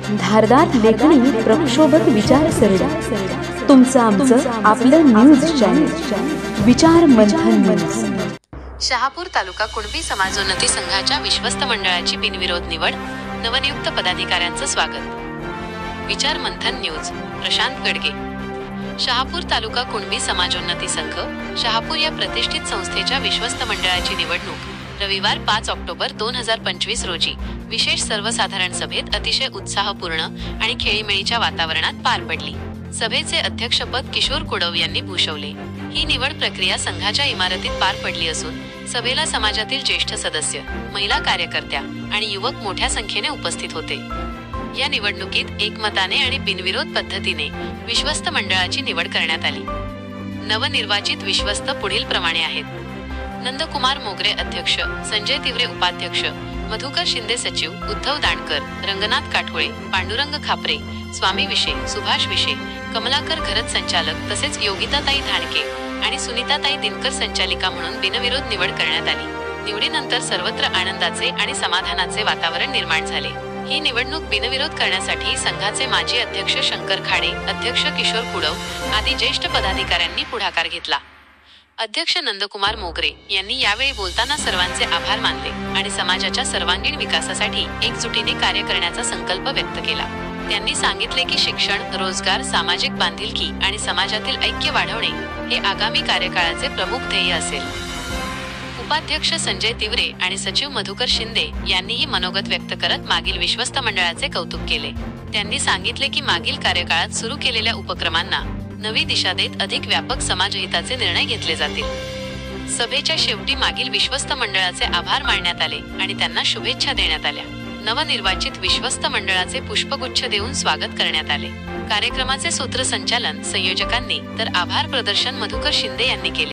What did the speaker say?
धारदार लेखणी, प्रक्षोभक विचारसरणी, तुमचं आमचं आपलं न्यूज चॅनल विचार मंथन न्यूज। शहापूर तालुका कुणबी समाजोन्नती संघाच्या विश्वस्त मंडळाची बिनविरोध निवड, नवनियुक्त पदाधिकाऱ्यांचं स्वागत। विचार मंथन न्यूज, प्रशांत गडगे। शहापूर तालुका कुणबी समाजोन्नती संघ शहापूर या प्रतिष्ठित संस्थेच्या विश्वस्त मंडळाची निवडणूक रविवार 5 ऑक्टोबर 2025 रोजी विशेष सर्वसाधारण सभेत अतिशय उत्साहपूर्ण आणि खेळीमेळीच्या वातावरणात पार पडली। सभेचे अध्यक्षपद किशोर कुडव यांनी भूषवले। ही निवड प्रक्रिया संघाच्या इमारतीत पार पडली असून सभेला समाजातील ज्येष्ठ सदस्य, महिला कार्यकर्त्या आणि युवक मोठ्या संख्येने उपस्थित होते। या निवडणुकीत एकमताने आणि बिनविरोध पद्धतीने विश्वस्त मंडळाची निवड करण्यात आली। नवनिर्वाचित विश्वस्त पुढील प्रमाणे आहेत: नंदकुमार मोगरे अध्यक्ष, संजय तिवरे उपाध्यक्ष, मधुकर शिंदे सचिव, उद्धव दाणकर, रंगनाथ काठोळे, पांडुरंग खापरे, स्वामी विशे, सुभाष विशे, कमलाकर घरत संचालक तसेच योगिताताई धाणके आणि सुनीताताई दिनकर संचालिका म्हणून बिनविरोध निवड करण्यात आली। निवडीनंतर सर्वत्र आनंदाचे आणि समाधानाचे वातावरण निर्माण झाले। ही निवडणूक बिनविरोध करण्यासाठी संघाचे माजी अध्यक्ष शंकर खाडे, अध्यक्ष किशोर कुडव आदी ज्येष्ठ पदाधिकाऱ्यांनी पुढाकार घेतला। अध्यक्ष नंदकुमार मोगरे यांनी यावेळी बोलताना सर्वांचे आभार मानले आणि समाजाच्या सर्वांगीण विकासासाठी एकजुटीने कार्य करण्याचा संकल्प व्यक्त केला। त्यांनी सांगितले की शिक्षण, रोजगार, सामाजिक बांधिलकी आणि समाजातील ऐक्य वाढवणे हे आगामी कार्यकाळाचे प्रमुख ध्येय असेल। उपाध्यक्ष संजय तिवरे आणि सचिव मधुकर शिंदे यांनीही मनोगत व्यक्त करत मागील विश्वस्त मंडळाचे कौतुक केले। त्यांनी सांगितले की मागील कार्यकाळात सुरू केलेल्या उपक्रमांना नवी दिशा देत अधिक व्यापक समाजहिताचे निर्णय घेतले जातील। सभेच्या शेवटी मागील विश्वस्त मंडळाचे आभार मानण्यात आले आणि त्यांना शुभेच्छा देण्यात आल्या। नवनिर्वाचित विश्वस्त मंडळाचे पुष्पगुच्छ देऊन स्वागत करण्यात आले। कार्यक्रमाचे सूत्रसंचालन संयोजकांनी तर आभार प्रदर्शन मधुकर शिंदे यांनी केले।